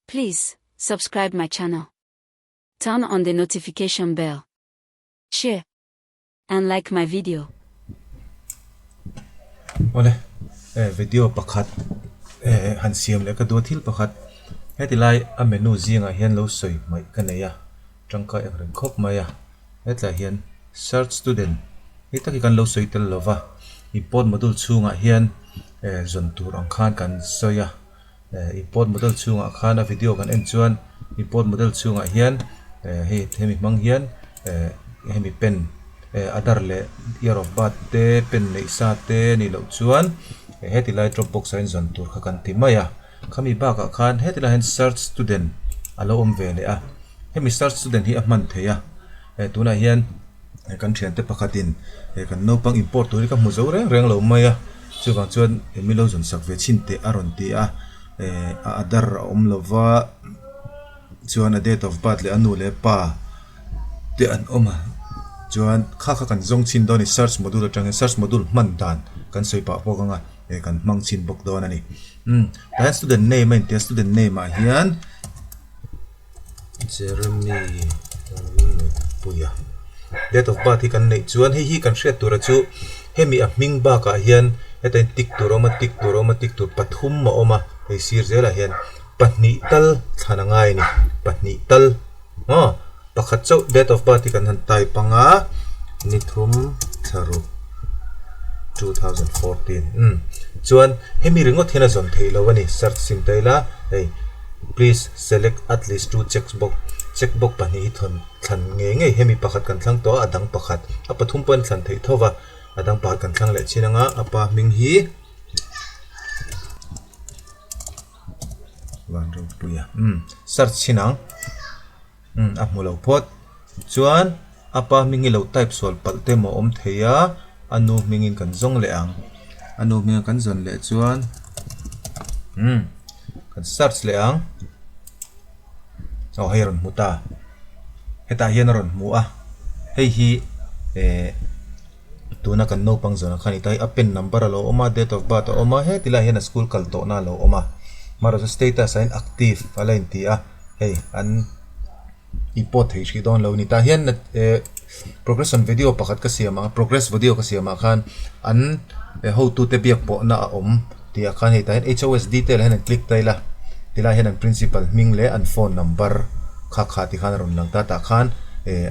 Please, subscribe my channel. Turn on the notification bell. Share. And like my video. Ole, video pakhat han siam le ka do thil pakhat hetilai a menu zinga hian lo soi mai kaneya tangka ekren khop maya hetla hian search student hitaki kan lo soi tel lova import module chunga hian zon tur ang khan kan soya import module chunga khana video kan en chuan import module chunga hian hemi mang hian hemi pen adar le year of birth te pen nei sa te ni lo chuan hetilai dropbox in zon tur kha kan ti maya khami ba ka khan hetilai hen search student alo om ve le a hemi search student hi a man theya tuna hian kan thian te pakhatin kan no pang import tur ka mu zo reng lo maya chuwang chuan mi lo zon sak ve chin te aron ti a adar om lova chuan a date of birth le anu le pa te an oma chuan kha kan zong chin do ni search module atang search module man dan kan soi pa po kanga kan mang chin bok don ani ta student name and the student name a hian Jeremy puya date of birth hi kan nei chuan hi kan hriat tura chu hemi a hming ba ka hian hetain tik tur pathum ma oma hei sir zela hian pahni tal thanangai ni pahni tal pakhat chau date of birth kan han tai panga nithum tharu 2014 chuan hemi ringot hena zon theilo wani search sim taila hey please select at least two checkbox pani thon than nge hemi pakhat kan thlang to adang pakhat apathum pon than thei thowa adang pakhat kan thlang le chinanga apa ming hi wan ro puya search chinang amulo pot chuan apa mingi lo type sol palte mo om theya anu mingin kan zong le ang anu minga kan zon le chuan kan search le ang heiron muta heta hian ron mu a hei hi tuna kan no pang zona khani tai a pen number alo oma date of birth oma he tila hian school kal to na lo oma maro status sign active alain ti a hei an import hei shi don lo ni ta hian progression video pakhat ka siama progress video ka siama khan an how to te biak po na om ti a khan hei ta HOS detail hen click taila tila hian an principal ming le an phone number kha ti khan ron lang ta khan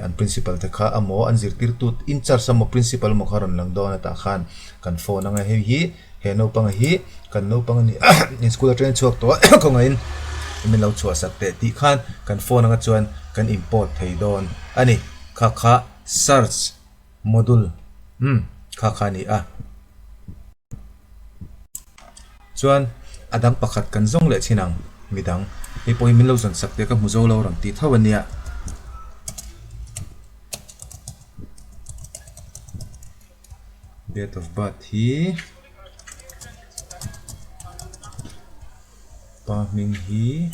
an principal te kha amo an zirtir tu in charge samo principal mo kharon lang do na ta khan kan phone anga hi he no pang hi kan no pang ni in school train chuak to ko ngain min lo chua sak te ti khan kan phone anga chuan kan import thei don ani kha search module kha ni a chuan adang pakhat kan zong le chinang midang e poi min lo zon sak te ka mu zo lo rang ti thawania date of birth hi pa ming hi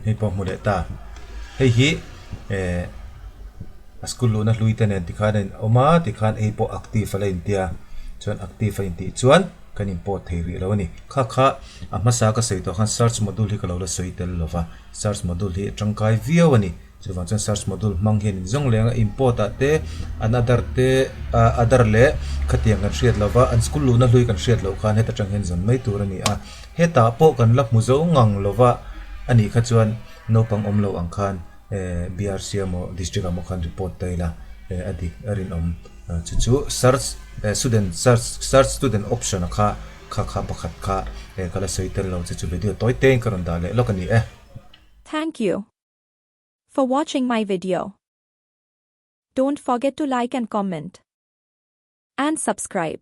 hei po mu de ta hei hi school lo na lui ten ti khan oma ti khan ei po active ala intia chuan active a inti chuan kan import thei ri lo ni kha amasa ka sei to khan search module hi ka lo la soi tel lova search module hi tangkai view ani chuan chuan search module mang hian zong lenga import ate another te other le khatiang kan hriat lova an school lo na lui kan hriat lo khan heta tang hen zon mai tur ani a heta po kan lak mu zo ngang lova ani kha chuan no pang om lo ang khan BRC mo district mo khan report taila adi arin om chu search student option kha pakhat kha kala soitel lo chu video toy ten karon dale lokani Thank you for watching my video. Don't forget to like and comment and subscribe.